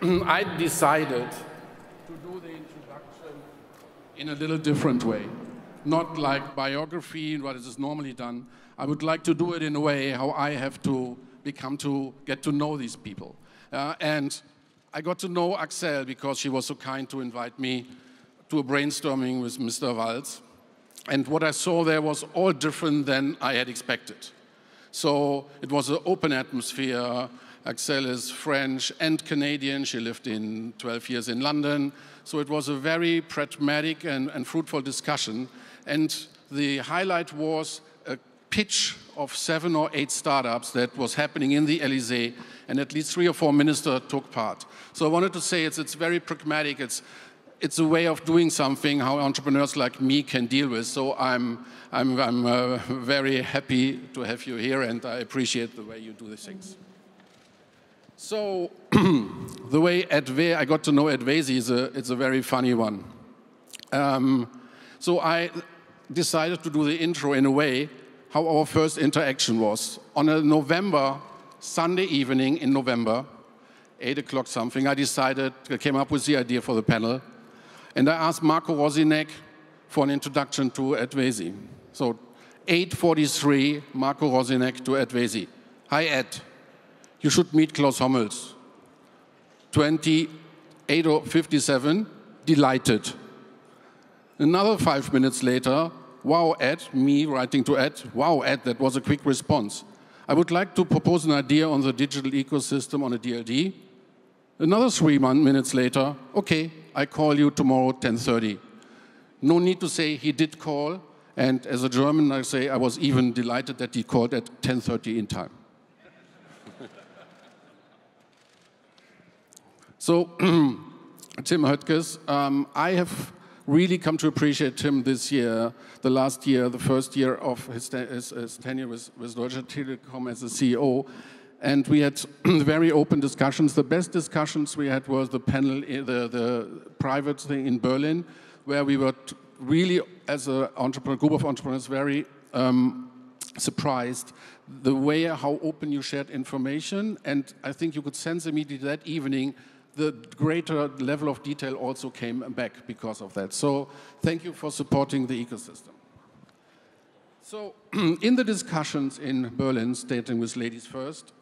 I decided to do the introduction in a little different way. Not like biography, what is normally done. I would like to do it in a way how I have to become to get to know these people. And I got to know Axel because she was so kind to invite me to a brainstorming with Mr. Walz. And what I saw there was all different than I had expected. So it was an open atmosphere. Axel is French and Canadian. She lived in 12 years in London. So it was a very pragmatic and fruitful discussion. And the highlight was a pitch of 7 or 8 startups that was happening in the Élysée, and at least 3 or 4 ministers took part. So I wanted to say it's very pragmatic. It's a way of doing something how entrepreneurs like me can deal with. So I'm very happy to have you here, and I appreciate the way you do these things. So the way I got to know at Vaizey it's a very funny one. So I decided to do the intro in a way how our first interaction was. On a Sunday evening in November, 8 o'clock something, I came up with the idea for the panel. And I asked Marco Rosinek for an introduction to Ed Vaizey. So 8:43, Marco Rosinek to Ed Vaizey. Hi, Ed. You should meet Klaus Hommels. 8:57, delighted. Another 5 minutes later, wow, Ed, me writing to Ed, wow, Ed, that was a quick response. I would like to propose an idea on the digital ecosystem on a DLD. Another 3 minutes later, okay, I call you tomorrow 10:30. No need to say he did call, and as a German I say I was even delighted that he called at 10:30 in time. So, Tim Hoettges, I have really come to appreciate Tim this year, the last year, the first year of his tenure with Deutsche Telekom as a CEO. And we had very open discussions. The best discussions we had was the panel, the private thing in Berlin, where we were really, as a group of entrepreneurs, very surprised the way how open you shared information. And I think you could sense immediately that evening the greater level of detail also came back because of that. So thank you for supporting the ecosystem. So in the discussions in Berlin, starting with Ladies First,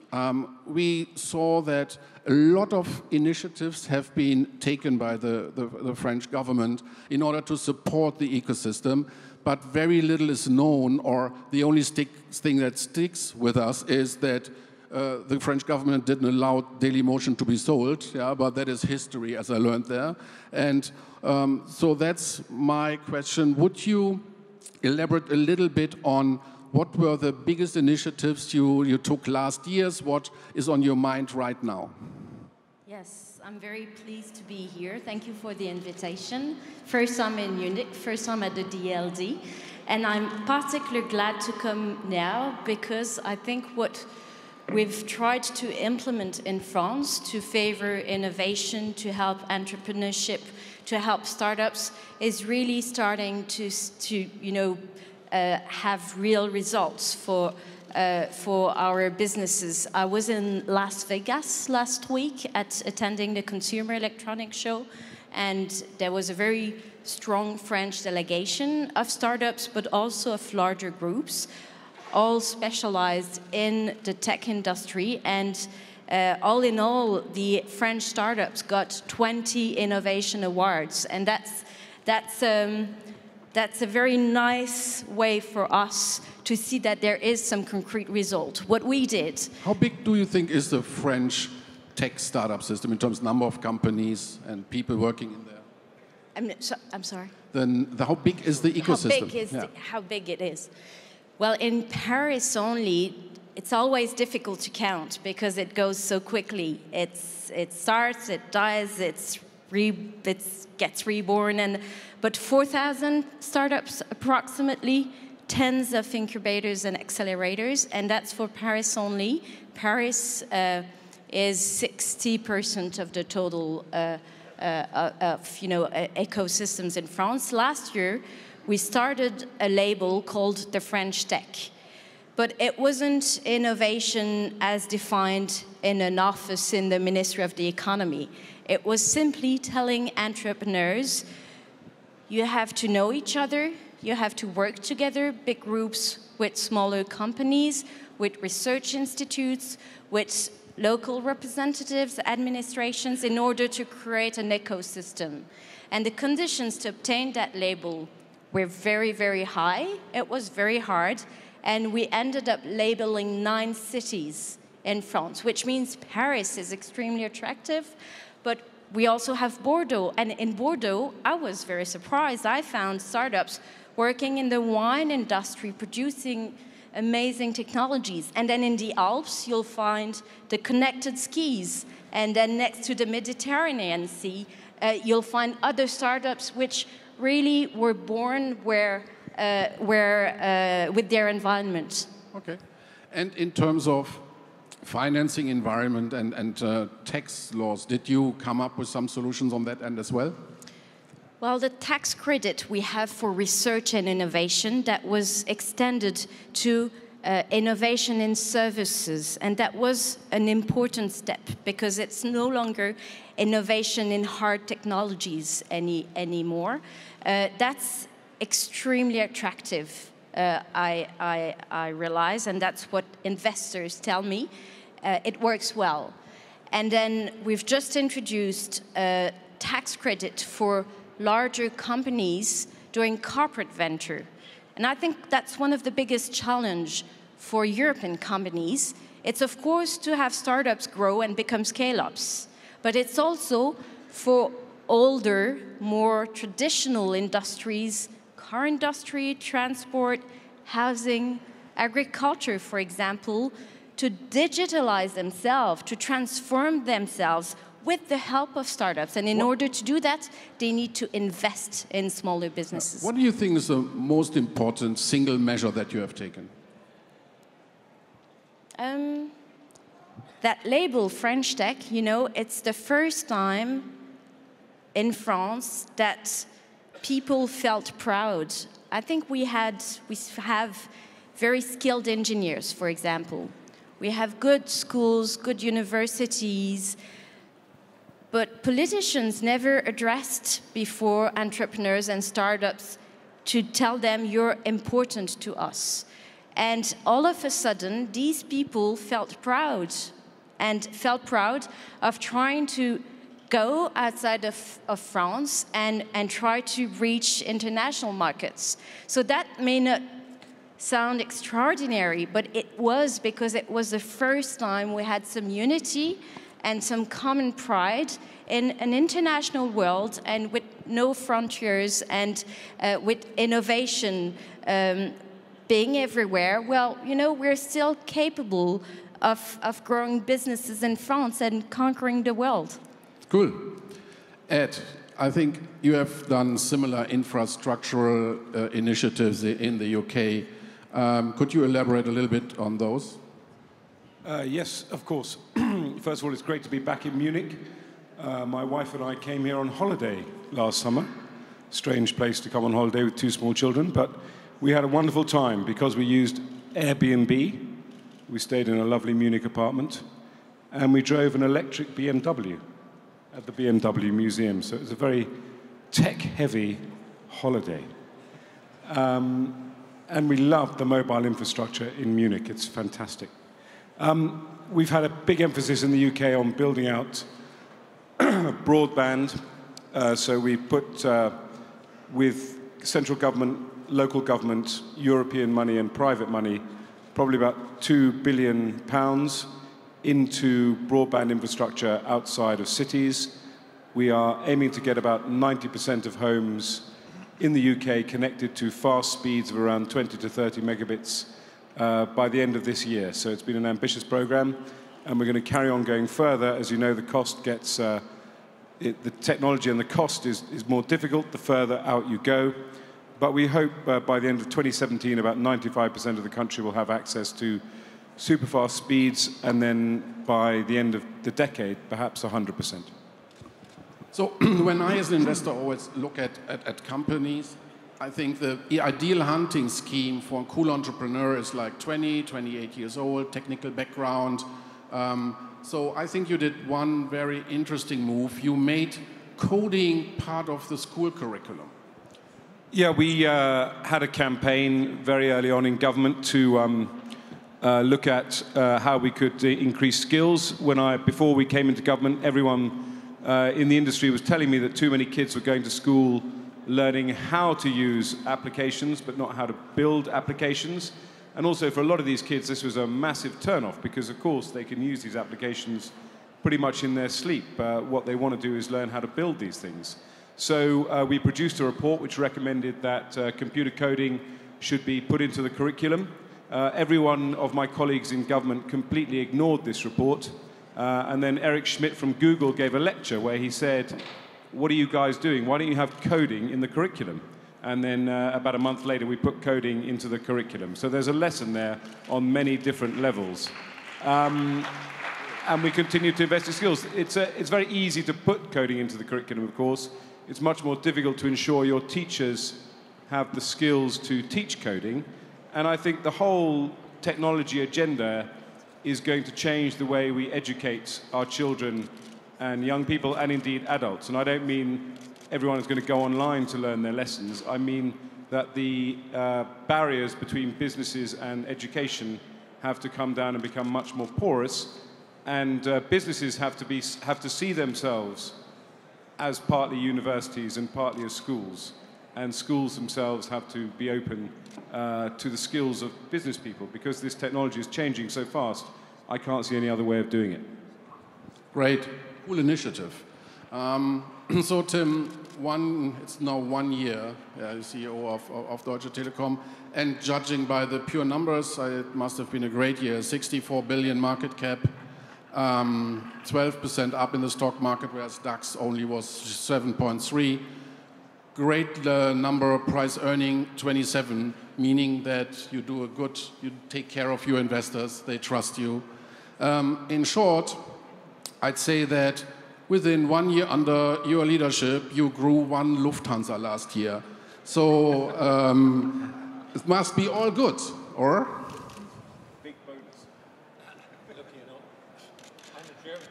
we saw that a lot of initiatives have been taken by the French government in order to support the ecosystem, but very little is known, or the only thing that sticks with us is that the French government didn't allow Dailymotion to be sold, yeah, but that is history, as I learned there. And so that's my question. Would you elaborate a little bit on what were the biggest initiatives you took last year? What is on your mind right now? Yes, I'm very pleased to be here. Thank you for the invitation. First time in Munich, first time at the DLD. And I'm particularly glad to come now because I think what we've tried to implement in France to favor innovation, to help entrepreneurship, to help startups is really starting to have real results for our businesses. I was in Las Vegas last week attending the Consumer Electronics Show, and there was a very strong French delegation of startups, but also of larger groups, all specialized in the tech industry. And all in all, the French startups got 20 innovation awards, and that's a very nice way for us to see that there is some concrete result. What we did. How big do you think is the French tech startup system in terms of number of companies and people working in there? I'm sorry? How big is the ecosystem? How big it is? Well, in Paris only, it's always difficult to count because it goes so quickly. It starts, it dies, it gets reborn, but 4,000 startups approximately, tens of incubators and accelerators, and that's for Paris only. Paris is 60% of the total ecosystems in France. Last year, we started a label called the French Tech, but it wasn't innovation as defined in an office in the Ministry of the Economy. It was simply telling entrepreneurs, you have to know each other, you have to work together, big groups with smaller companies, with research institutes, with local representatives, administrations, in order to create an ecosystem. And the conditions to obtain that label were very, very high. It was very hard. And we ended up labeling 9 cities in France, which means Paris is extremely attractive, but we also have Bordeaux. And in Bordeaux, I was very surprised. I found startups working in the wine industry, producing amazing technologies. And then in the Alps, you'll find the connected skis. And then next to the Mediterranean Sea, you'll find other startups which really were born with their environment. Okay. And in terms of financing environment and tax laws, did you come up with some solutions on that end as well? Well, the tax credit we have for research and innovation, that was extended to innovation in services. And that was an important step because it's no longer innovation in hard technologies anymore. That's extremely attractive, I realize, and that's what investors tell me. It works well. And then we've just introduced a tax credit for larger companies doing corporate venture. And I think that's one of the biggest challenges for European companies. It's, of course, to have startups grow and become scale-ups, but it's also for older, more traditional industries, car industry, transport, housing, agriculture, for example, to digitalize themselves, to transform themselves with the help of startups. And in order to do that, they need to invest in smaller businesses. What do you think is the most important single measure that you have taken? That label, French Tech, you know, it's the first time in France that people felt proud. I think we have very skilled engineers, for example. We have good schools, good universities, but politicians never addressed before entrepreneurs and startups to tell them you're important to us. And all of a sudden, these people felt proud of trying to go outside of France and try to reach international markets. So that may not sound extraordinary, but it was because it was the first time we had some unity and some common pride in an international world and with no frontiers and with innovation being everywhere. Well, you know, we're still capable of growing businesses in France and conquering the world. Cool. Ed, I think you have done similar infrastructural initiatives in the UK. Could you elaborate a little bit on those? Yes, of course. First of all, it's great to be back in Munich. My wife and I came here on holiday last summer. Strange place to come on holiday with 2 small children, but we had a wonderful time because we used Airbnb. We stayed in a lovely Munich apartment, and we drove an electric BMW at the BMW Museum. So it was a very tech-heavy holiday. And we loved the mobile infrastructure in Munich. It's fantastic. We've had a big emphasis in the UK on building out broadband. So we put, with central government, local government, European money and private money, probably about £2 billion into broadband infrastructure outside of cities. We are aiming to get about 90% of homes in the UK connected to fast speeds of around 20 to 30 megabits by the end of this year. So it's been an ambitious program, and we're going to carry on going further. As you know, the cost gets, the technology and the cost is more difficult the further out you go. But we hope by the end of 2017, about 95% of the country will have access to super fast speeds, and then by the end of the decade, perhaps 100%. So when I, as an investor, always look at companies, I think the ideal hunting scheme for a cool entrepreneur is like 20, 28 years old, technical background, So I think you did one very interesting move. You made coding part of the school curriculum. Yeah, we had a campaign very early on in government to look at how we could increase skills. Before we came into government, everyone in the industry was telling me that too many kids were going to school learning how to use applications, but not how to build applications. And also for a lot of these kids, this was a massive turn-off because, of course, they can use these applications pretty much in their sleep. What they want to do is learn how to build these things. So we produced a report which recommended that computer coding should be put into the curriculum. Every one of my colleagues in government completely ignored this report. And then Eric Schmidt from Google gave a lecture where he said, "What are you guys doing? Why don't you have coding in the curriculum?" And then about a month later, we put coding into the curriculum. So there's a lesson there on many different levels. And we continue to invest in skills. It's very easy to put coding into the curriculum, of course. It's much more difficult to ensure your teachers have the skills to teach coding. And I think the whole technology agenda is going to change the way we educate our children and young people, and indeed adults. And I don't mean everyone is going to go online to learn their lessons. I mean that the barriers between businesses and education have to come down and become much more porous. And businesses have to see themselves as partly universities and partly as schools. And schools themselves have to be open to the skills of business people, because this technology is changing so fast. I can't see any other way of doing it. Great, cool initiative. So Tim, it's now 1 year, CEO of Deutsche Telekom, and judging by the pure numbers, it must have been a great year. 64 billion market cap, 12% up in the stock market, whereas DAX only was 7.3. Great number, price earning 27, meaning that you take care of your investors, they trust you. In short, I'd say that within 1 year under your leadership, you grew one Lufthansa last year. So it must be all good, or? Big bonus. Look, I'm a German.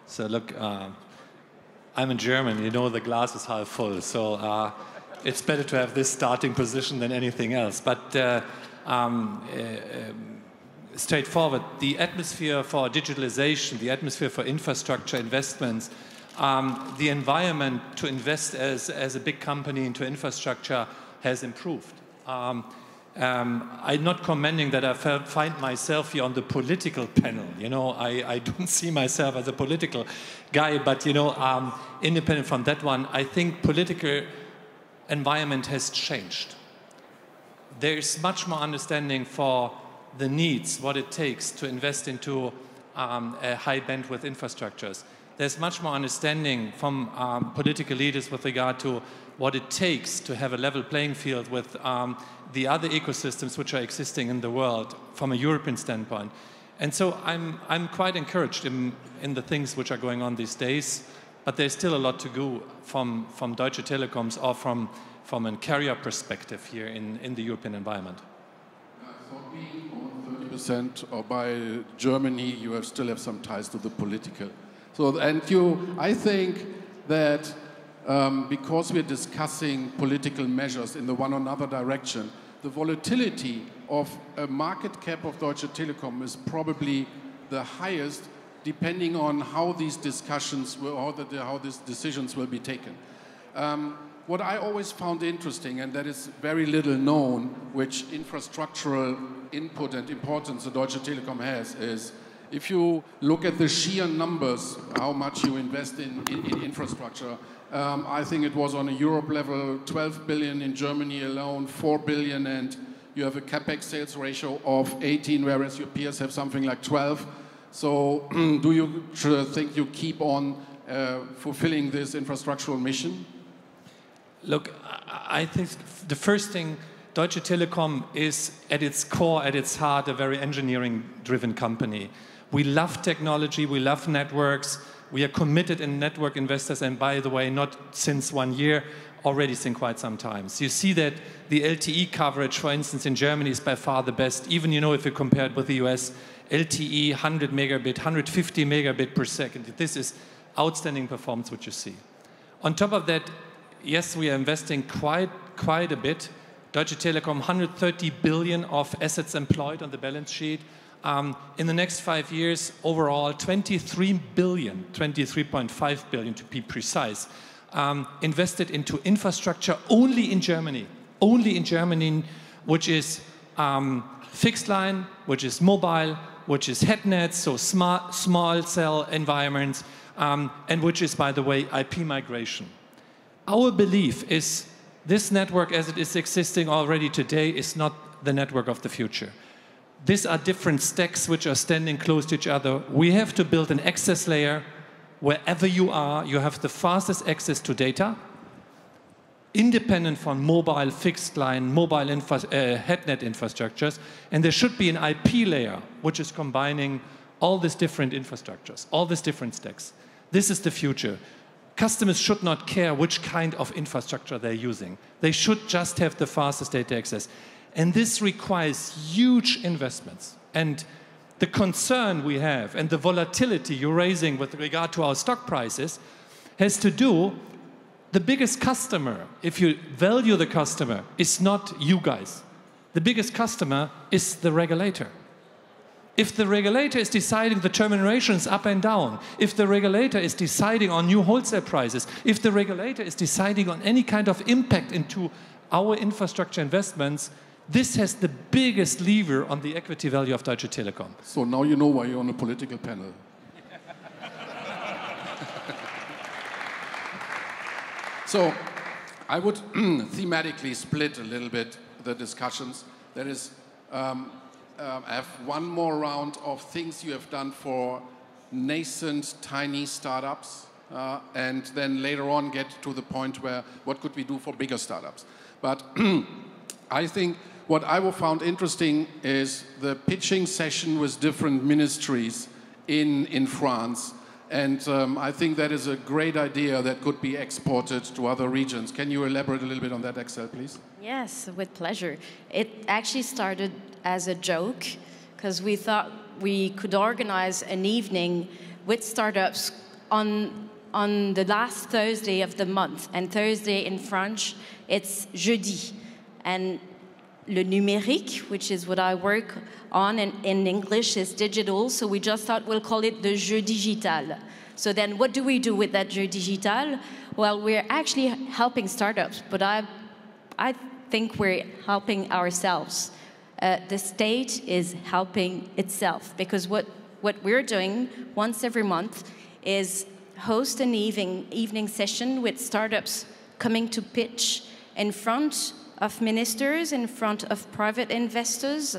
So look, I'm a German. The glass is half full. So it's better to have this starting position than anything else. But straightforward, the atmosphere for digitalization, the atmosphere for infrastructure investments, the environment to invest as a big company into infrastructure has improved. I'm not commenting that I find myself here on the political panel. I don't see myself as a political guy, but independent from that one, I think political environment has changed. There is much more understanding for the needs, what it takes to invest into high bandwidth infrastructures. There's much more understanding from political leaders with regard to what it takes to have a level playing field with the other ecosystems which are existing in the world from a European standpoint. And so I'm quite encouraged in the things which are going on these days, but there's still a lot to go from Deutsche Telekom's or from a carrier perspective here in the European environment. Being over 30% or by Germany, you still have some ties to the political. So, I think that because we're discussing political measures in the one or another direction, the volatility of a market cap of Deutsche Telekom is probably the highest, depending on how these discussions how these decisions will be taken. What I always found interesting, and that is very little known, which infrastructural input and importance the Deutsche Telekom has, is if you look at the sheer numbers, how much you invest in infrastructure, I think it was on a Europe level, 12 billion in Germany alone, 4 billion, and you have a capex sales ratio of 18, whereas your peers have something like 12. So do you think you keep on fulfilling this infrastructural mission? Look, I think the first thing, Deutsche Telekom is at its core, at its heart, a very engineering-driven company. We love technology, we love networks, we are committed in network investors, and by the way, not since 1 year, already since quite some time. So you see that the LTE coverage, for instance, in Germany is by far the best. Even, you know, if you compare it with the US, LTE 100 megabit, 150 megabit per second. This is outstanding performance, what you see. On top of that, yes, we are investing quite a bit. Deutsche Telekom, 130 billion of assets employed on the balance sheet. In the next 5 years, overall, 23 billion, 23.5 billion to be precise, invested into infrastructure only in Germany, which is fixed line, which is mobile, which is head nets, so small cell environments, and which is, by the way, IP migration. Our belief is this network as it is existing already today is not the network of the future. These are different stacks which are standing close to each other. We have to build an access layer. Wherever you are, you have the fastest access to data, independent from mobile, fixed line, mobile headnet infrastructures. And there should be an IP layer, which is combining all these different infrastructures, all these different stacks. This is the future. Customers should not care which kind of infrastructure they're using. They should just have the fastest data access. And this requires huge investments. And the concern we have and the volatility you're raising with regard to our stock prices has to do, the biggest customer, if you value the customer, is not you guys. The biggest customer is the regulator. If the regulator is deciding the terminations up and down, if the regulator is deciding on new wholesale prices, if the regulator is deciding on any kind of impact into our infrastructure investments, this has the biggest lever on the equity value of Deutsche Telekom. So now you know why you're on a political panel. So I would thematically split a little bit the discussions. There is, I have one more round of things you have done for nascent, tiny startups, and then later on get to the point where what could we do for bigger startups. But I think what I found interesting is the pitching session with different ministries in France. And I think that is a great idea that could be exported to other regions. Can you elaborate a little bit on that, Axel, please? Yes, with pleasure. It actually started as a joke because we thought we could organize an evening with startups on the last Thursday of the month. And Thursday in French, it's jeudi. And le numérique, which is what I work on, and in English is digital, so we just thought we'll call it the jeu digital. So then what do we do with that jeu digital? Well, we're actually helping startups, but I think we're helping ourselves. The state is helping itself, because what we're doing once every month is host an evening session with startups coming to pitch in front of ministers, in front of private investors,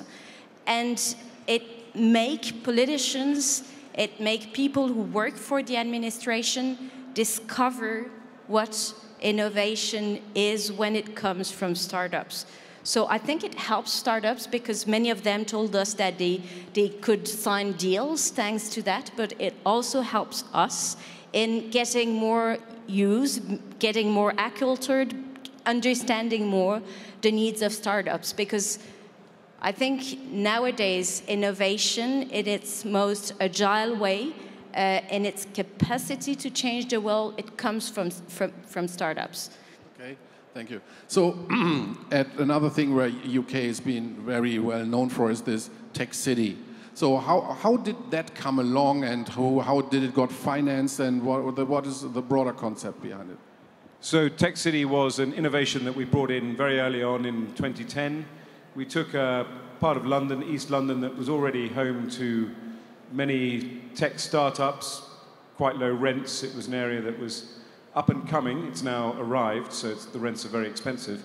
and it make politicians, it make people who work for the administration discover what innovation is when it comes from startups. So I think it helps startups because many of them told us that they could sign deals thanks to that, but it also helps us in getting more use, getting more acculturated, understanding more the needs of startups, because I think nowadays innovation in its most agile way, in its capacity to change the world, it comes from startups. Okay, thank you. So another thing where UK has been very well known for is this tech city. So how did that come along, and how did it got financed, and what is the broader concept behind it? So Tech City was an innovation that we brought in very early on in 2010. We took a part of London, East London, that was already home to many tech startups, quite low rents. It was an area that was up and coming. It's now arrived, so the rents are very expensive.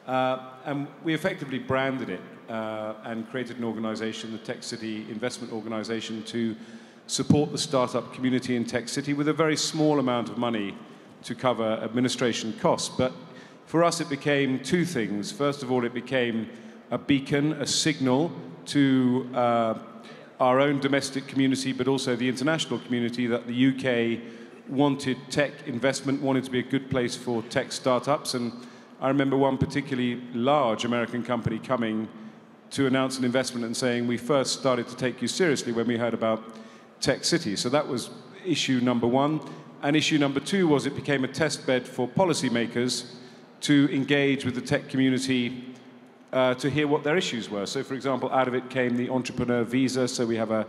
And we effectively branded it and created an organization, the Tech City Investment Organization, to support the startup community in Tech City with a very small amount of money to cover administration costs. But for us, it became two things. First of all, it became a beacon, a signal to our own domestic community, but also the international community, that the UK wanted tech investment, wanted to be a good place for tech startups. And I remember one particularly large American company coming to announce an investment and saying, we first started to take you seriously when we heard about Tech City. So that was issue number one. And issue number two was it became a test bed for policymakers to engage with the tech community to hear what their issues were. So, for example, out of it came the entrepreneur visa. So we have a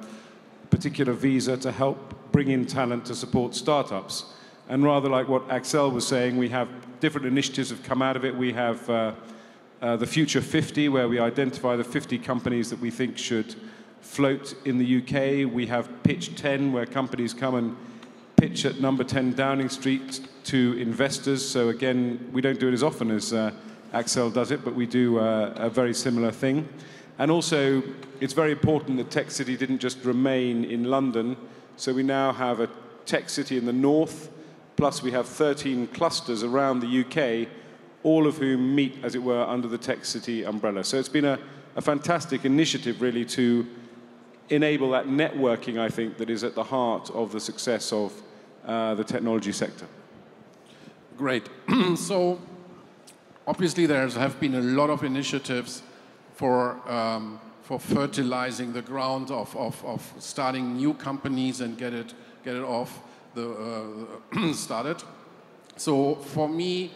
particular visa to help bring in talent to support startups. And rather like what Axel was saying, we have different initiatives have come out of it. We have the Future 50, where we identify the 50 companies that we think should float in the UK. We have Pitch 10, where companies come and pitch at number 10 Downing Street to investors. So again, we don't do it as often as Axel does it, but we do a very similar thing. And also, it's very important that Tech City didn't just remain in London. So we now have a Tech City in the north, plus we have 13 clusters around the UK, all of whom meet, as it were, under the Tech City umbrella. So it's been a fantastic initiative, really, to enable that networking, I think, that is at the heart of the success of the technology sector. Great. So, obviously, there have been a lot of initiatives for fertilizing the ground of starting new companies and get it off the started. So, for me,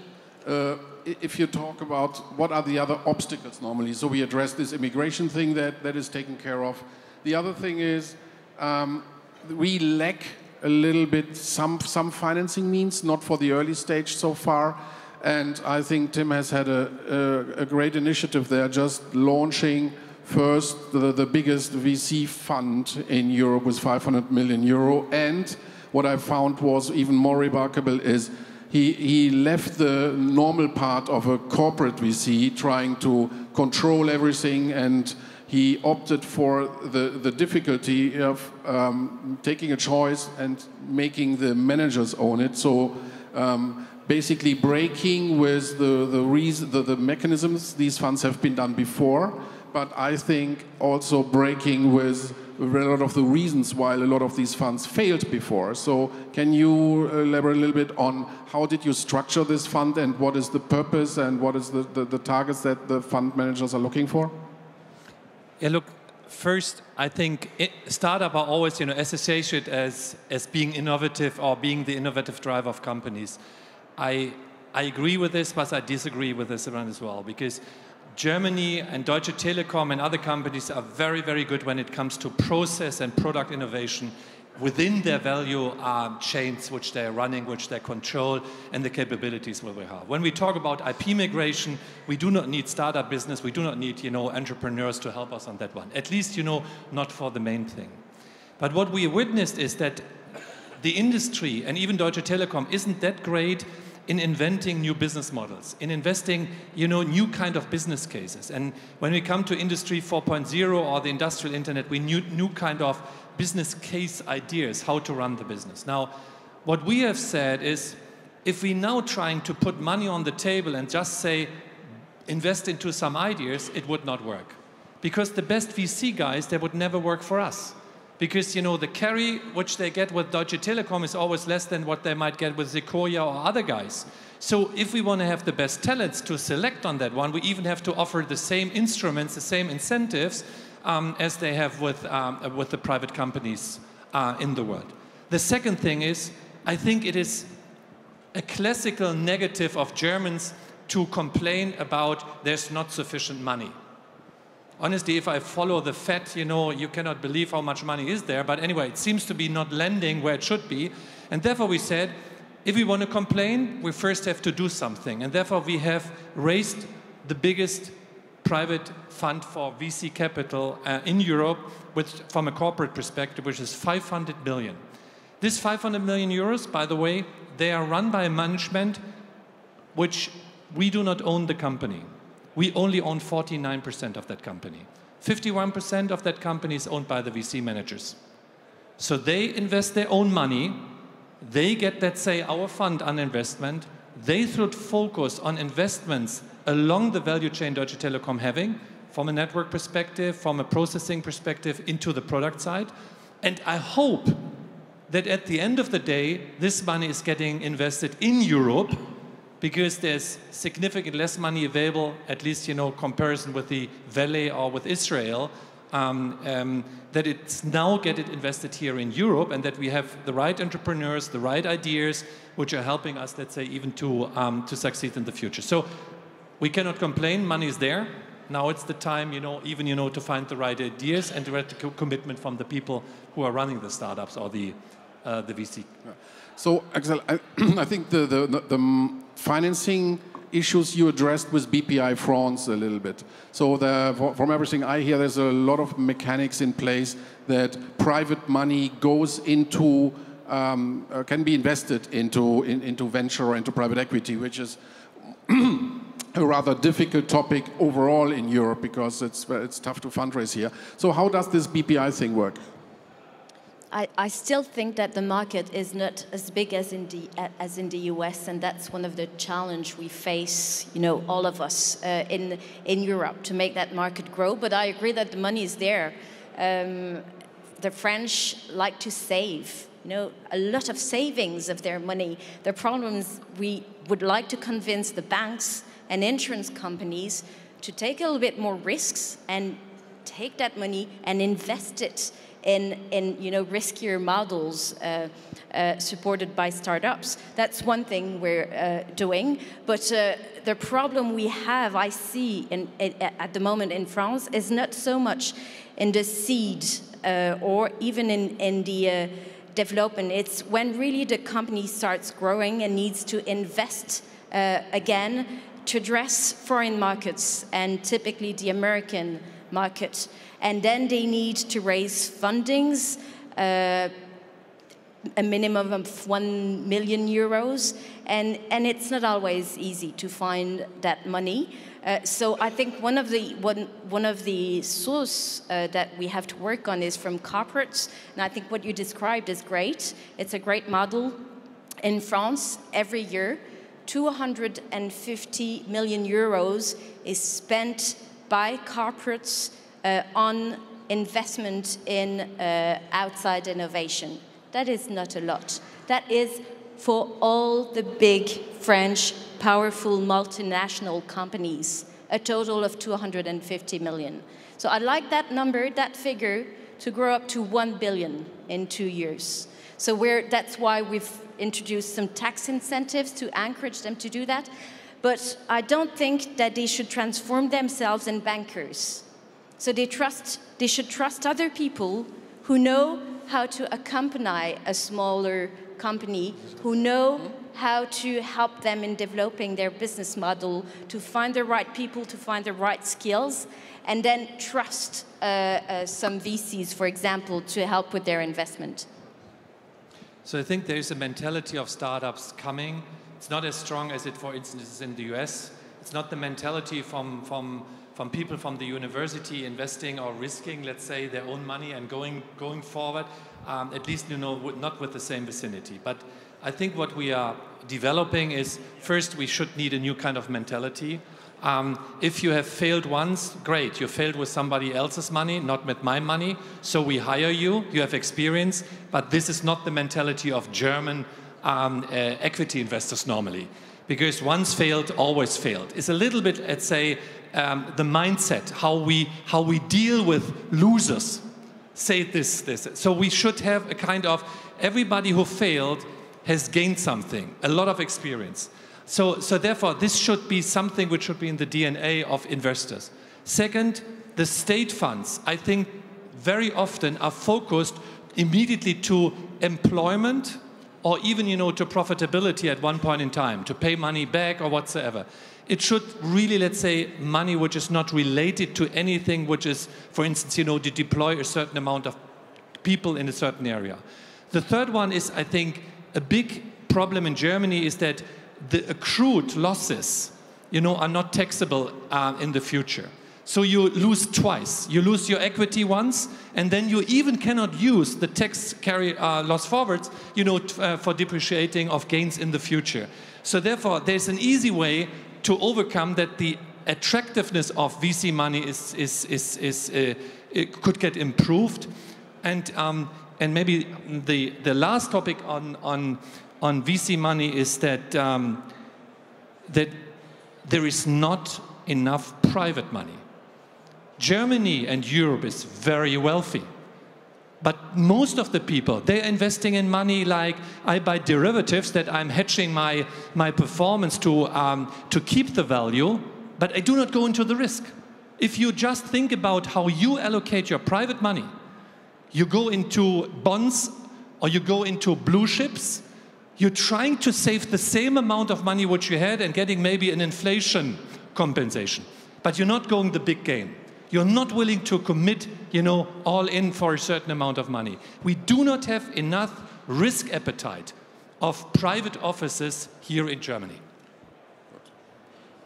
if you talk about what are the other obstacles normally, so we address this immigration thing that is taken care of. The other thing is we lack a little bit some financing means, not for the early stage so far. And I think Tim has had a great initiative there, just launching first the biggest VC fund in Europe with 500 million euro. And what I found was even more remarkable is he left the normal part of a corporate VC trying to control everything, and he opted for the difficulty of taking a choice and making the managers own it. So basically breaking with the mechanisms these funds have been done before, but I think also breaking with a lot of the reasons why a lot of these funds failed before. So can you elaborate a little bit on how did you structure this fund and what is the purpose and what is the targets that the fund managers are looking for? Yeah, look, first, I think startups are always, associated as being innovative or being the innovative driver of companies. I agree with this, but I disagree with this around as well, because Germany and Deutsche Telekom and other companies are very, very good when it comes to process and product innovation within their value chains which they're running, which they control, and the capabilities where we have. When we talk about IP migration, we do not need startup business, we do not need, entrepreneurs to help us on that one. At least, not for the main thing. But what we witnessed is that the industry, and even Deutsche Telekom, isn't that great in inventing new business models, in investing, new kind of business cases. And when we come to Industry 4.0 or the industrial internet, we need new kind of business case ideas, how to run the business. Now, what we have said is, if we now trying to put money on the table and just say, invest into some ideas, it would not work. Because the best VC guys, they would never work for us. Because, the carry which they get with Deutsche Telekom is always less than what they might get with Sequoia or other guys. So if we want to have the best talents to select on that one, we even have to offer the same instruments, the same incentives as they have with the private companies in the world. The second thing is, I think it is a classical negative of Germans to complain about there's not sufficient money. Honestly, if I follow the Fed, you cannot believe how much money is there. But anyway, it seems to be not lending where it should be. And therefore we said, if we want to complain, we first have to do something. And therefore we have raised the biggest private fund for VC capital in Europe from a corporate perspective, which is 500 million. This 500 million euros, by the way, they are run by a management which we do not own the company. We only own 49% of that company. 51% of that company is owned by the VC managers. So they invest their own money. They get, let's say, our fund on investment. They should focus on investments along the value chain Deutsche Telekom having, from a network perspective, from a processing perspective, into the product side. And I hope that at the end of the day, this money is getting invested in Europe because there's significantly less money available, at least, comparison with the Valley or with Israel, that it's now getting invested here in Europe, and that we have the right entrepreneurs, the right ideas, which are helping us, let's say, even to succeed in the future. So we cannot complain, money is there. Now it's the time, even, to find the right ideas and the right commitment from the people who are running the startups or the VC. So, Axel, I think the financing issues you addressed with BPI France a little bit. So from everything I hear, there's a lot of mechanics in place that private money goes into, can be invested into venture or into private equity, which is a rather difficult topic overall in Europe because it's tough to fundraise here. So how does this BPI thing work? I still think that the market is not as big as in the US, and that's one of the challenges we face, all of us in Europe, to make that market grow. But I agree that the money is there. The French like to save, a lot of savings of their money. The problem is we would like to convince the banks and insurance companies to take a little bit more risks and take that money and invest it in riskier models supported by startups. That's one thing we're doing. But the problem we have, I see at the moment in France, is not so much in the seed or even in the development. It's when really the company starts growing and needs to invest again to address foreign markets, and typically the American market. And then they need to raise fundings, a minimum of 1 million euros, and it's not always easy to find that money. So I think one of the sources that we have to work on is from corporates, and I think what you described is great. It's a great model. In France, every year, 250 million euros is spent by corporates on investment in outside innovation. That is not a lot. That is for all the big French powerful multinational companies, a total of 250 million. So I like that number, that figure, to grow up to 1 billion in 2 years. So that's why we've introduced some tax incentives to encourage them to do that. But I don't think that they should transform themselves in bankers. So they should trust other people who know how to accompany a smaller company, who know how to help them in developing their business model, to find the right people, to find the right skills, and then trust some VCs, for example, to help with their investment. So I think there is a mentality of startups coming. It's not as strong as it, for instance, is in the US. It's not the mentality from people from the university investing or risking, let's say, their own money and going forward, at least, not with the same vicinity. But I think what we are developing is, first, we should need a new kind of mentality. If you have failed once, great, you failed with somebody else's money, not with my money, so we hire you, you have experience, but this is not the mentality of German equity investors normally. Because once failed, always failed. It's a little bit, let's say, the mindset, how we deal with losers. Say this. So we should have a kind of, everybody who failed has gained something, a lot of experience. So therefore, this should be something which should be in the DNA of investors. Second, the state funds, I think, very often are focused immediately to employment or even, to profitability at one point in time, to pay money back or whatsoever. It should really, let's say, money which is not related to anything which is, for instance, to deploy a certain amount of people in a certain area. The third one is, I think, a big problem in Germany is that the accrued losses, are not taxable in the future. So you lose twice. You lose your equity once, and then you even cannot use the tax carry loss forwards, for depreciating of gains in the future. So therefore, there's an easy way to overcome that. The attractiveness of VC money it could get improved, and and maybe the last topic on VC money is that that there is not enough private money. Germany and Europe is very wealthy, but most of the people, they're investing in money like I buy derivatives that I'm hedging my performance to keep the value, but I do not go into the risk. If you just think about how you allocate your private money, you go into bonds or you go into blue chips, you're trying to save the same amount of money which you had and getting maybe an inflation compensation, but you're not going the big game. You're not willing to commit, all in for a certain amount of money. We do not have enough risk appetite of private offices here in Germany.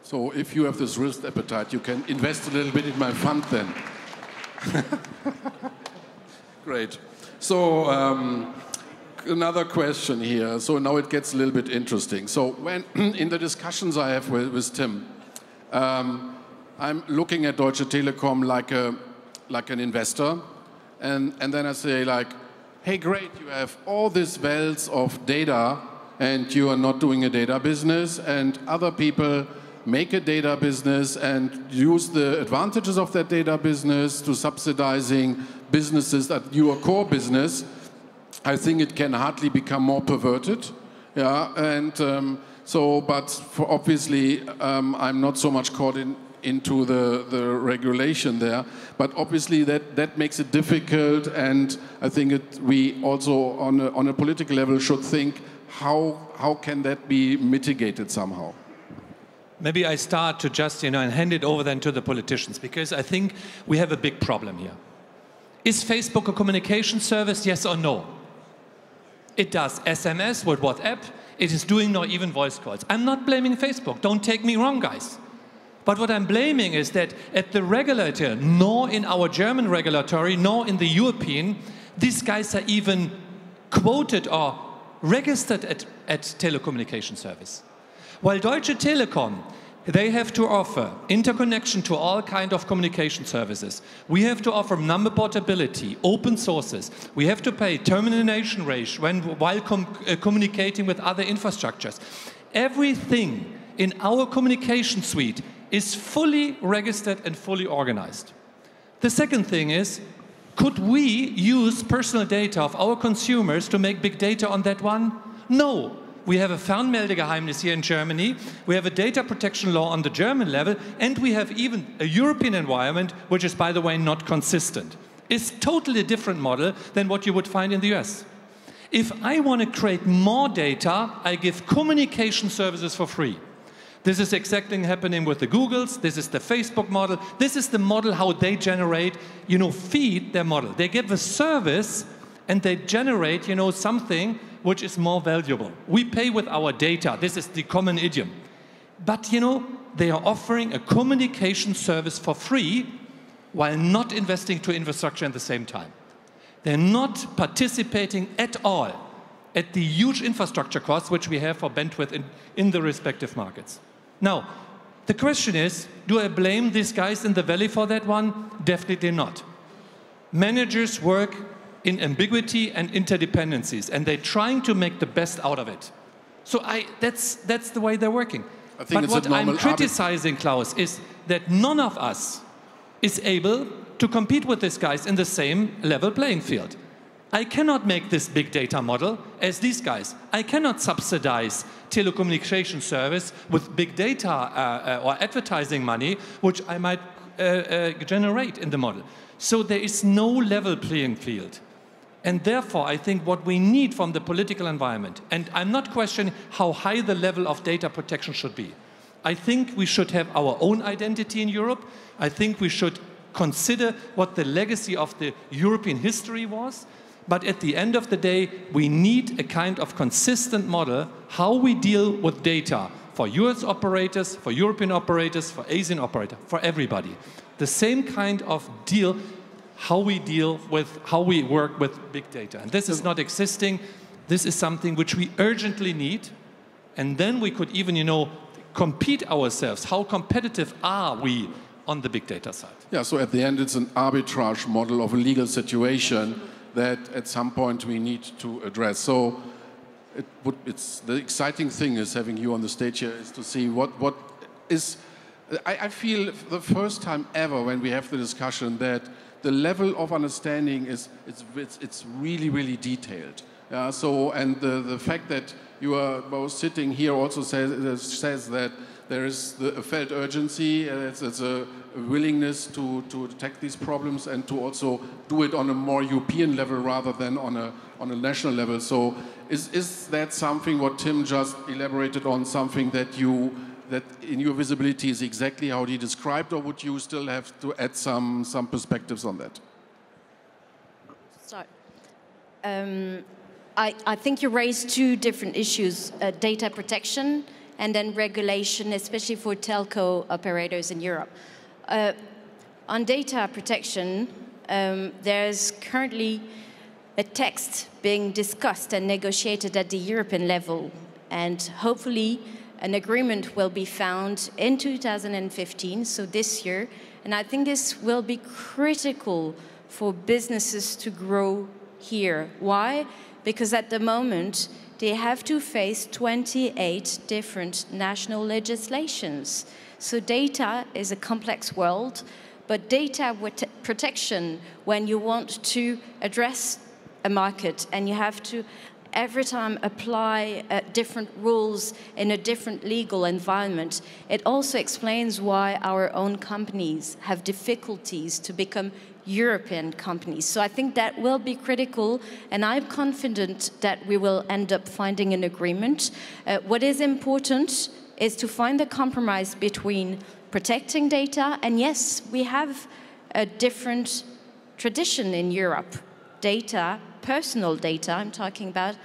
So if you have this risk appetite, you can invest a little bit in my fund then. Great. So another question here. So now it gets a little bit interesting. So when in the discussions I have with Tim, I'm looking at Deutsche Telekom like an investor, and then I say like, hey, great, you have all these wells of data, and you are not doing a data business, and other people make a data business and use the advantages of that data business to subsidizing businesses that your core business. I think it can hardly become more perverted. Yeah, and but for obviously I'm not so much caught into the regulation there, but obviously that makes it difficult, and I think we also on a political level should think how can that be mitigated somehow. Maybe I start to just and hand it over then to the politicians, because I think we have a big problem here. Is Facebook a communication service, yes or no? It does SMS with WhatsApp. It is doing now even voice calls. I'm not blaming Facebook, don't take me wrong, guys. But what I'm blaming is that at the regulator, nor in our German regulatory, nor in the European, these guys are even quoted or registered at telecommunication service. While Deutsche Telekom, they have to offer interconnection to all kinds of communication services. We have to offer number portability, open sources. We have to pay termination rate while communicating with other infrastructures. Everything in our communication suite is fully registered and fully organized. The second thing is, could we use personal data of our consumers to make big data on that one? No. We have a Fernmeldegeheimnis here in Germany, we have a data protection law on the German level, and we have even a European environment, which is, by the way, not consistent. It's totally a different model than what you would find in the US. If I want to create more data, I give communication services for free. This is exactly happening with the Googles, this is the Facebook model, this is the model how they generate, feed their model. They give a service and they generate, something which is more valuable. We pay with our data, this is the common idiom. But, they are offering a communication service for free while not investing to infrastructure at the same time. They're not participating at all at the huge infrastructure costs which we have for bandwidth in the respective markets. Now, the question is, do I blame these guys in the valley for that one? Definitely not. Managers work in ambiguity and interdependencies, and they're trying to make the best out of it. So that's the way they're working. But what I'm criticizing, Klaus, is that none of us is able to compete with these guys in the same level playing field. I cannot make this big data model as these guys. I cannot subsidize telecommunication service with big data or advertising money, which I might generate in the model. So there is no level playing field. And therefore, I think what we need from the political environment, and I'm not questioning how high the level of data protection should be. I think we should have our own identity in Europe. I think we should consider what the legacy of the European history was. But at the end of the day, we need a kind of consistent model how we deal with data for US operators, for European operators, for Asian operators, for everybody. The same kind of deal how we work with big data. And this is not existing. This is something which we urgently need. And then we could even, compete ourselves. How competitive are we on the big data side? Yeah, so at the end, it's an arbitrage model of a legal situation. that at some point we need to address. So it's the exciting thing is having you on the stage here is to see what is. I feel the first time ever when we have the discussion that the level of understanding it's really, really detailed. So, and the fact that you are both sitting here also says that there is a felt urgency, it's a willingness to attack these problems and to also do it on a more European level rather than on a national level. So is that something what Tim just elaborated on, something that in your visibility is exactly how he described, or would you still have to add some perspectives on that? So, I think you raised two different issues, data protection and then regulation, especially for telco operators in Europe. On data protection, there's currently a text being discussed and negotiated at the European level, and hopefully an agreement will be found in 2015, so this year, and I think this will be critical for businesses to grow here. Why? Because at the moment, they have to face 28 different national legislations. So data is a complex world, but data protection, when you want to address a market and you have to every time apply different rules in a different legal environment, it also explains why our own companies have difficulties to become European companies. So I think that will be critical, and I'm confident that we will end up finding an agreement. What is important is to find a compromise between protecting data, and yes, we have a different tradition in Europe. Data, personal data I'm talking about,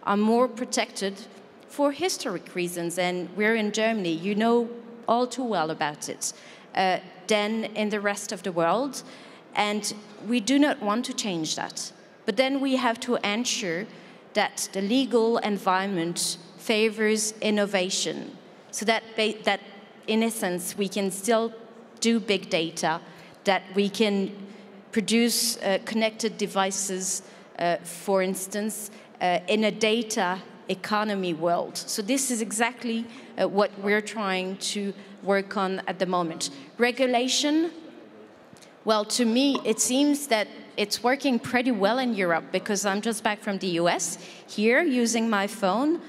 are more protected for historic reasons, and we're in Germany, you know all too well about it, than in the rest of the world, and we do not want to change that. But then we have to ensure that the legal environment favors innovation, so that in essence we can still do big data, that we can produce connected devices, for instance, in a data economy world. So this is exactly what we're trying to work on at the moment. Regulation, well, to me, it seems that it's working pretty well in Europe, because I'm just back from the US. Here, using my phone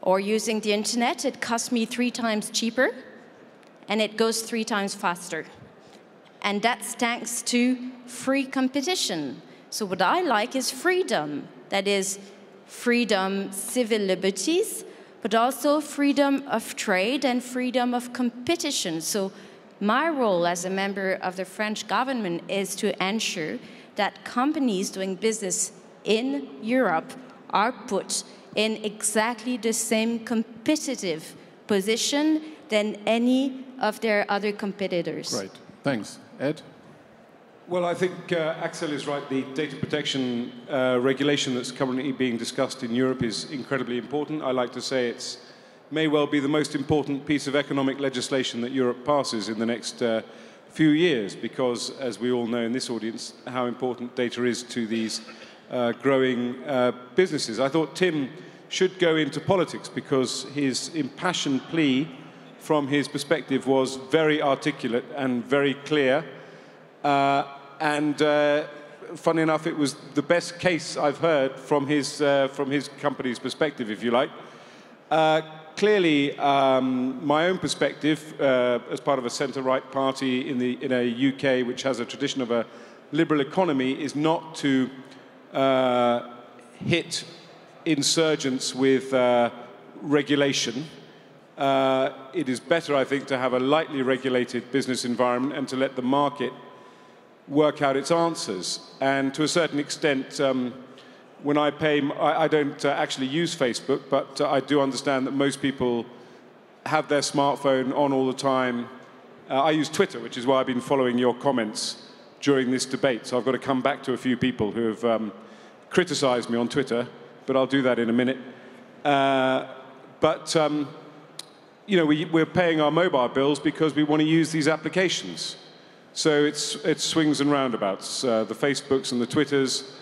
or using the internet, it costs me 3 times cheaper, and it goes 3 times faster. And that's thanks to free competition. So what I like is freedom. That is freedom, civil liberties, but also freedom of trade and freedom of competition. So my role as a member of the French government is to ensure that companies doing business in Europe are put in exactly the same competitive position than any of their other competitors. Right, thanks. Ed? Well, I think Axel is right. The data protection regulation that's currently being discussed in Europe is incredibly important. I like to say it may well be the most important piece of economic legislation that Europe passes in the next few years, because, as we all know in this audience, how important data is to these growing businesses. I thought Tim should go into politics, because his impassioned plea from his perspective was very articulate and very clear. Funny enough, it was the best case I've heard from his company's perspective, if you like. Clearly, my own perspective, as part of a centre-right party in a UK which has a tradition of a liberal economy, is not to hit insurgents with regulation. It is better, I think, to have a lightly regulated business environment and to let the market work out its answers. And to a certain extent, when I pay, I don't actually use Facebook, but I do understand that most people have their smartphone on all the time. I use Twitter, which is why I've been following your comments during this debate. So I've got to come back to a few people who have criticized me on Twitter, but I'll do that in a minute. You know, we're paying our mobile bills because we want to use these applications. So it's swings and roundabouts, the Facebooks and the Twitters.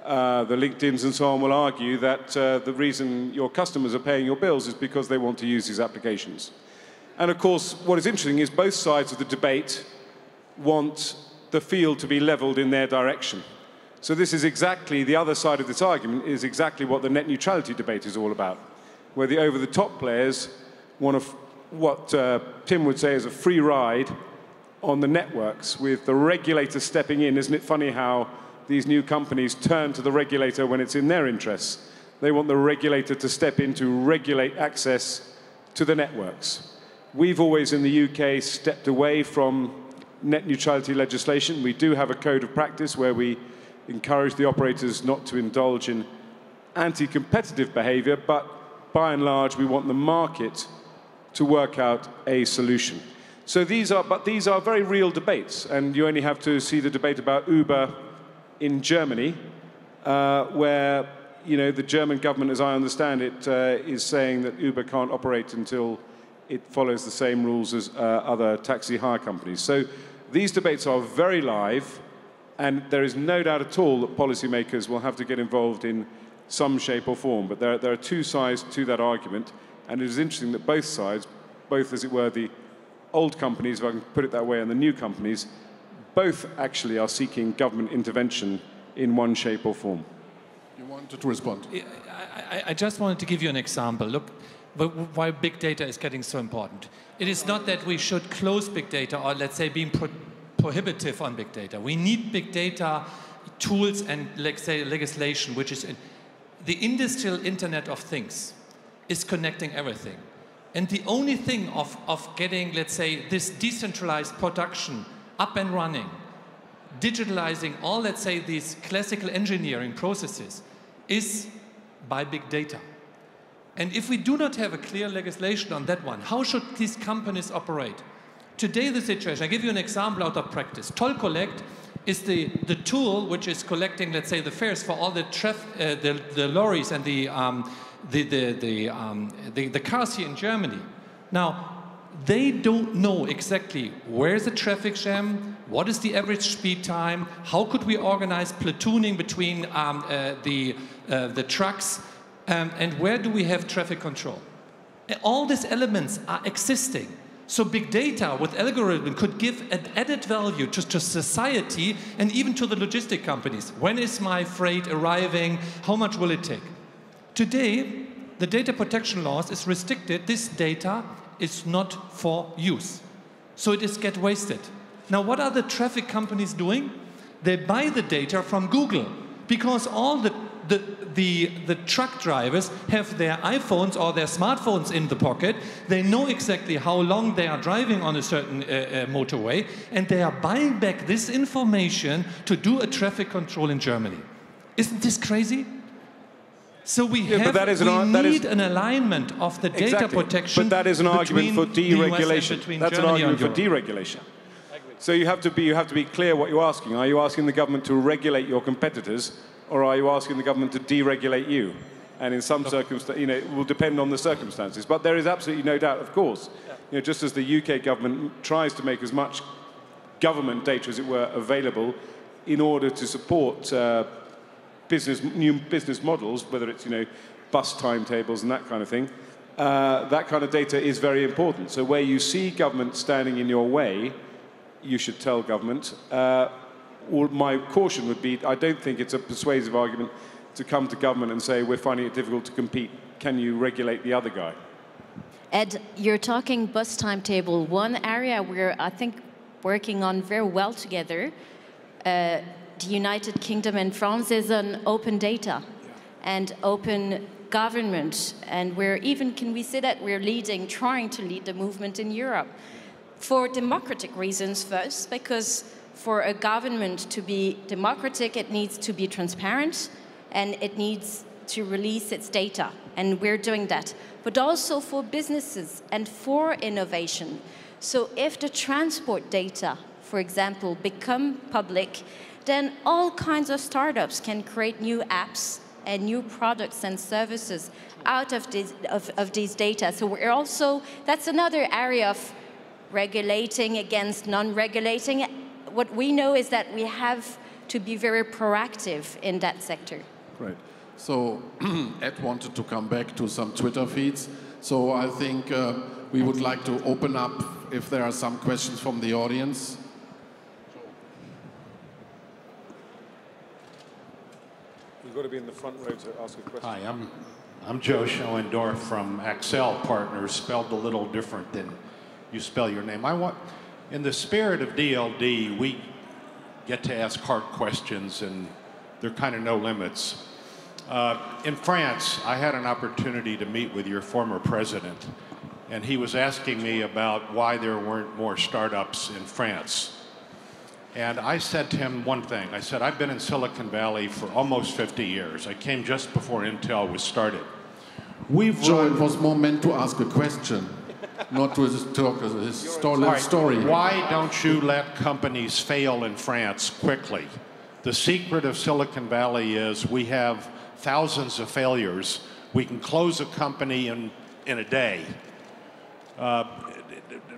the LinkedIns and so on will argue that the reason your customers are paying your bills is because they want to use these applications. And of course, what is interesting is both sides of the debate want the field to be leveled in their direction. So this is exactly, the other side of this argument is exactly what the net neutrality debate is all about, where the over-the-top players want what Tim would say is a free ride on the networks with the regulator stepping in. Isn't it funny how these new companies turn to the regulator when it's in their interests? They want the regulator to step in to regulate access to the networks. We've always in the UK stepped away from net neutrality legislation. We do have a code of practice where we encourage the operators not to indulge in anti-competitive behavior, but by and large we want the market to work out a solution. So these are very real debates, and you only have to see the debate about Uber in Germany, where the German government, as I understand it, is saying that Uber can't operate until it follows the same rules as other taxi hire companies. So these debates are very live, and there is no doubt at all that policymakers will have to get involved in some shape or form. But there are two sides to that argument, and it is interesting that both sides, both as it were the old companies, if I can put it that way, and the new companies, both actually are seeking government intervention in one shape or form. You wanted to respond? I just wanted to give you an example. Look, why big data is getting so important. It is not that we should close big data or, let's say, being prohibitive on big data. We need big data tools and, let's say, legislation, which is the industrial Internet of Things is connecting everything. And the only thing of getting, let's say, this decentralized production up and running, digitalizing all, let's say, these classical engineering processes is by big data. And if we do not have a clear legislation on that one, how should these companies operate? Today, the situation, I give you an example out of practice. Toll Collect is the tool which is collecting, let's say, the fares for all the lorries and the cars here in Germany. Now, they don't know exactly where is the traffic jam, what is the average speed time, how could we organize platooning between the trucks, and where do we have traffic control. All these elements are existing. So big data with algorithm could give an added value to society and even to the logistic companies. When is my freight arriving? How much will it take? Today, the data protection laws is restricted. This data is not for use. So it is get wasted. Now, what are the traffic companies doing? They buy the data from Google because all the truck drivers have their iPhones or their smartphones in the pocket. They know exactly how long they are driving on a certain motorway, and they are buying back this information to do a traffic control in Germany. Isn't this crazy? So we need an alignment of the data protection. But that is an argument for deregulation. That's an argument for deregulation. So you have to be clear what you're asking. Are you asking the government to regulate your competitors, or are you asking the government to deregulate you? And in some circumstances, it will depend on the circumstances. But there is absolutely no doubt, of course, just as the UK government tries to make as much government data, as it were, available in order to support new business models, whether it's bus timetables and that kind of thing. That kind of data is very important. So where you see government standing in your way, you should tell government. My caution would be, I don't think it's a persuasive argument to come to government and say, we're finding it difficult to compete. Can you regulate the other guy? Ed, you're talking bus timetable. One area we're, I think, working on very well together, the United Kingdom and France, is on open data and open government. And we're even, can we say that we're trying to lead the movement in Europe? For democratic reasons first, because for a government to be democratic, it needs to be transparent and it needs to release its data. And we're doing that. But also for businesses and for innovation. So if the transport data, for example, become public, then all kinds of startups can create new apps and new products and services out of these data. So we're also, that's another area of regulating against non-regulating. What we know is that we have to be very proactive in that sector. Great. So Ed wanted to come back to some Twitter feeds. So I think we would like to open up if there are some questions from the audience. You've got to be in the front row to ask a question. Hi, I'm Joe Schoendorf from Axel Partners, spelled a little different than you spell your name. In the spirit of DLD, we get to ask hard questions, and there are kind of no limits. In France, I had an opportunity to meet with your former president, and he was asking me about why there weren't more startups in France. And I said to him one thing. I said, I've been in Silicon Valley for almost 50 years. I came just before Intel was started. Joe was more meant to ask a question, not to talk his story. Why don't you let companies fail in France quickly? The secret of Silicon Valley is we have thousands of failures. We can close a company in a day.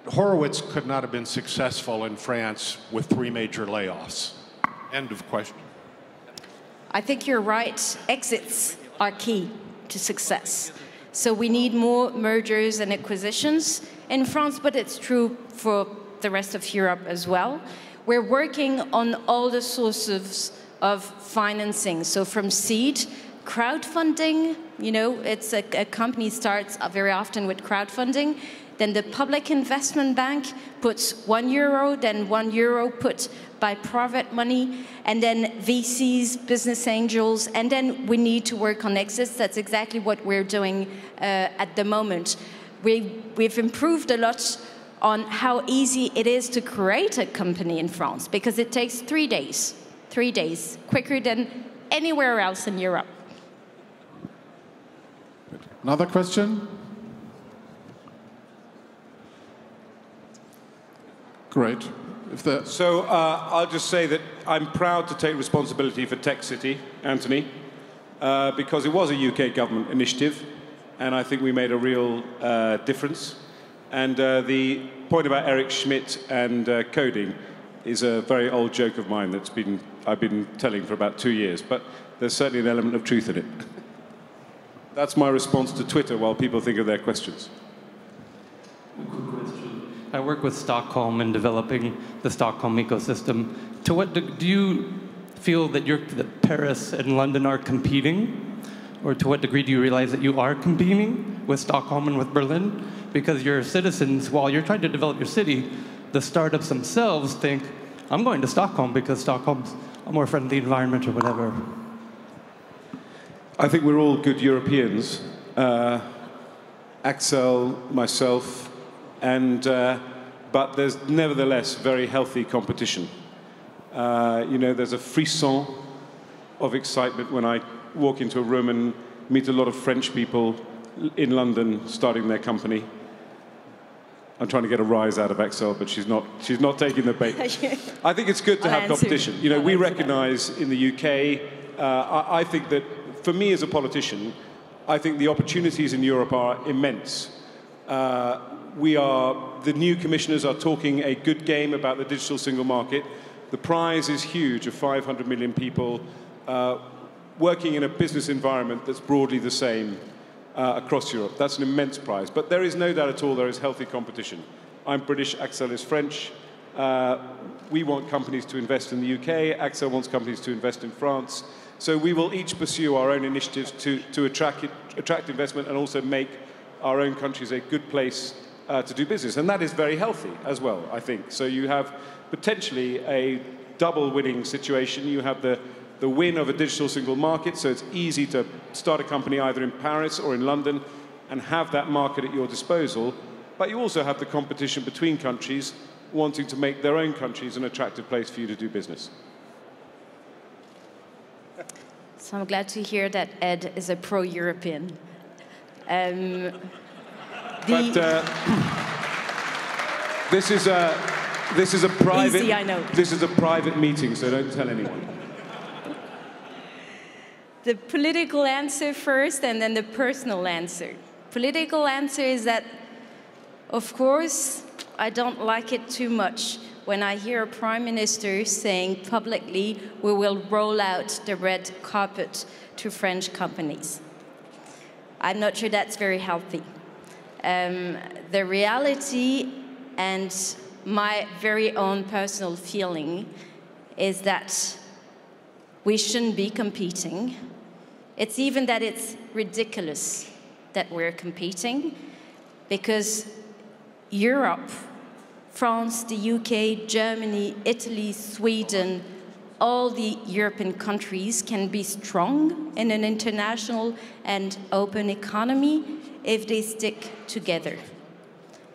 Hoettges could not have been successful in France with 3 major layoffs. End of question. I think you're right. Exits are key to success. So we need more mergers and acquisitions in France, but it's true for the rest of Europe as well. We're working on all the sources of financing. So from seed, crowdfunding, you know, it's a company starts very often with crowdfunding. Then the public investment bank puts €1, then €1 put by private money, and then VCs, business angels, and then we need to work on exits. That's exactly what we're doing at the moment. We've improved a lot on how easy it is to create a company in France, because it takes 3 days. 3 days, quicker than anywhere else in Europe. Another question? Great. So I'll just say that I'm proud to take responsibility for Tech City, Anthony, because it was a UK government initiative, and I think we made a real difference. And the point about Eric Schmidt and coding is a very old joke of mine that's I've been telling for about 2 years, but there's certainly an element of truth in it. That's my response to Twitter while people think of their questions. I work with Stockholm in developing the Stockholm ecosystem. To what do you feel that Paris and London are competing? Or to what degree do you realize that you are competing with Stockholm and with Berlin? Because your citizens, while you're trying to develop your city, the startups themselves think, I'm going to Stockholm because Stockholm's a more friendly environment or whatever. I think we're all good Europeans. Axel, myself, but there's nevertheless very healthy competition. You know, there's a frisson of excitement when I walk into a room and meet a lot of French people in London starting their company. I'm trying to get a rise out of Axel, but she's not taking the bait. I think it's good to have competition. You know, we recognise in the UK, I think that for me as a politician, I think the opportunities in Europe are immense. The new commissioners are talking a good game about the digital single market. The prize is huge of 500 million people working in a business environment that's broadly the same across Europe. That's an immense prize. But there is no doubt at all there is healthy competition. I'm British, Axel is French. We want companies to invest in the UK. Axel wants companies to invest in France. So we will each pursue our own initiatives to attract investment and also make our own countries a good place to do business. And that is very healthy as well, I think. So you have potentially a double winning situation. You have the win of a digital single market, so it's easy to start a company either in Paris or in London and have that market at your disposal. But you also have the competition between countries wanting to make their own countries an attractive place for you to do business. So I'm glad to hear that Ed is a pro-European. This is a private. Easy, I know. This is a private meeting, so don't tell anyone. The political answer first, and then the personal answer. Political answer is that, of course, I don't like it too much when I hear a prime minister saying publicly, we will roll out the red carpet to French companies. I'm not sure that's very healthy. The reality and my very own personal feeling is that we shouldn't be competing. It's even that it's ridiculous that we're competing, because Europe, France, the UK, Germany, Italy, Sweden, all the European countries can be strong in an international and open economy if they stick together.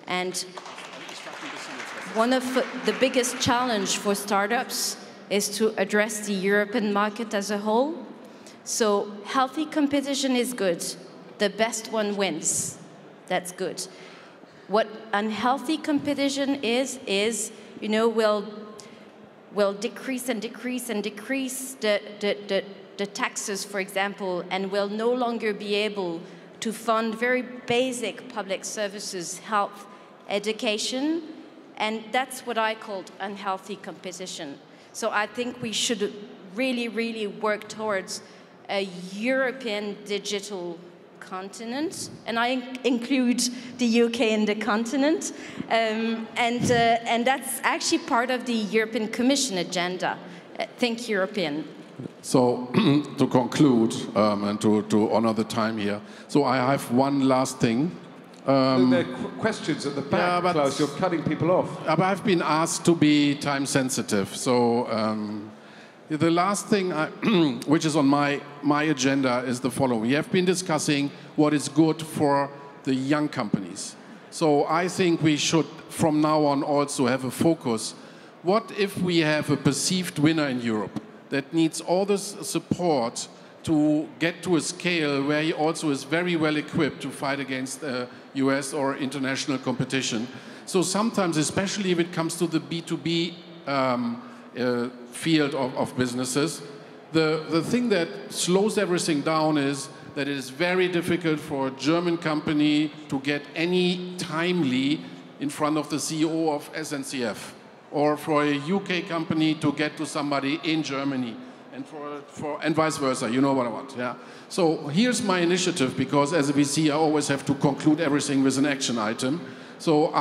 And one of the biggest challenges for startups is to address the European market as a whole. So healthy competition is good. The best one wins. That's good. What unhealthy competition is you know, will decrease and decrease and decrease the taxes, for example, and will no longer be able to fund very basic public services, health, education, and that's what I called unhealthy competition. So I think we should really, really work towards a European digital continent, and I include the UK in the continent, and that's actually part of the European Commission agenda. Think European. So to conclude and to honor the time here, so I have one last thing. There are questions at the back, yeah, Klaus, you're cutting people off. But I've been asked to be time sensitive, so the last thing which is on my agenda is the following. We have been discussing what is good for the young companies. So I think we should, from now on, also have a focus. What if we have a perceived winner in Europe that needs all this support to get to a scale where he also is very well equipped to fight against US or international competition? So sometimes, especially if it comes to the B2B field of businesses, the thing that slows everything down is that it is very difficult for a German company to get any timely in front of the CEO of SNCF, or for a UK company to get to somebody in Germany, and vice versa. You know what I want, yeah? So here's my initiative, because as a VC I always have to conclude everything with an action item. So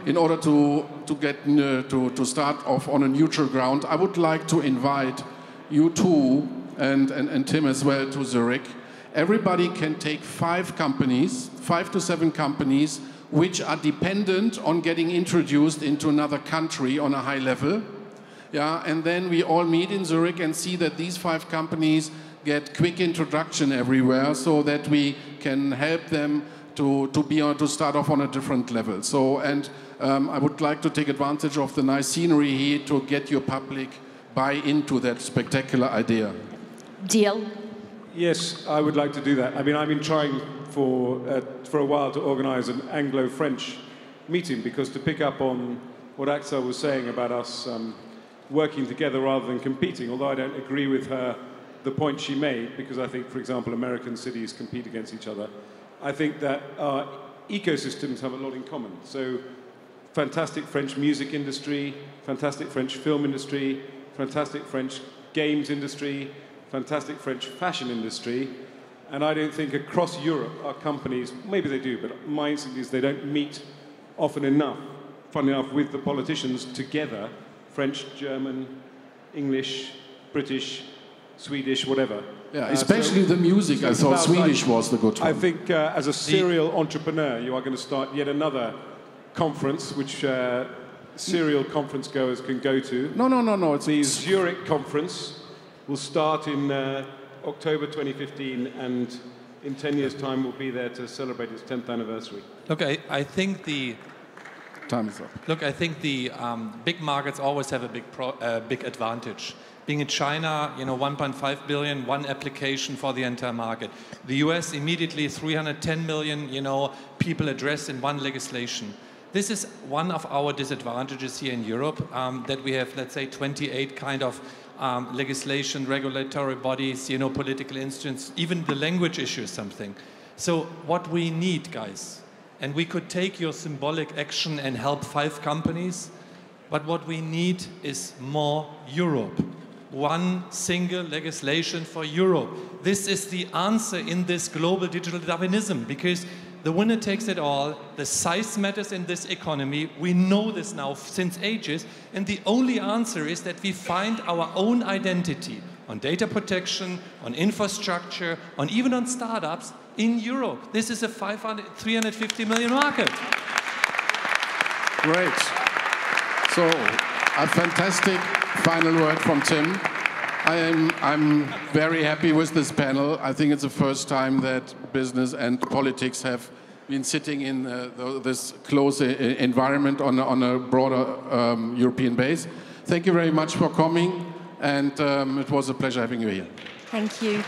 in order to start off on a neutral ground, I would like to invite you two and Tim as well to Zurich. Everybody can take 5 to 7 companies which are dependent on getting introduced into another country on a high level. Yeah, and then we all meet in Zurich and see that these 5 companies get quick introduction everywhere, so that we can help them to start off on a different level. So, and I would like to take advantage of the nice scenery here to get your public buy into that spectacular idea. Deal? Yes, I would like to do that. I mean, I've been trying for a while to organize an Anglo-French meeting, because to pick up on what Axel was saying about us working together rather than competing, although I don't agree with her, the point she made, because I think, for example, American cities compete against each other. I think that our ecosystems have a lot in common. So, fantastic French music industry, fantastic French film industry, fantastic French games industry, fantastic French fashion industry. And I don't think across Europe our companies, maybe they do, but my instinct is they don't meet often enough, funny enough, with the politicians together, French, German, English, British, Swedish, whatever. Yeah, especially the music. I thought Swedish was the good one. I think as a serial entrepreneur, you are going to start yet another conference, which serial conference goers can go to. No. It's the Zurich conference will start in October 2015, and in 10 years' time we'll be there to celebrate its 10th anniversary. Look, I think the... Time is up. Look, I think the big markets always have a big advantage. Being in China, 1.5 billion, one application for the entire market. The US, immediately 310 million, people addressed in one legislation. This is one of our disadvantages here in Europe, that we have, let's say, 28 kind of legislation, regulatory bodies, political instruments, even the language issue is something. So what we need, guys, and we could take your symbolic action and help 5 companies, But what we need is more Europe. One single legislation for Europe. This is the answer in this global digital Darwinism, because the winner takes it all. The size matters in this economy. We know this now since ages. And the only answer is that we find our own identity on data protection, on infrastructure, even on startups in Europe. This is a 350 million market. Great. So, a fantastic final word from Tim. I'm very happy with this panel. I think it's the first time that business and politics have been sitting in this close environment on a broader European base. Thank you very much for coming, and it was a pleasure having you here. Thank you.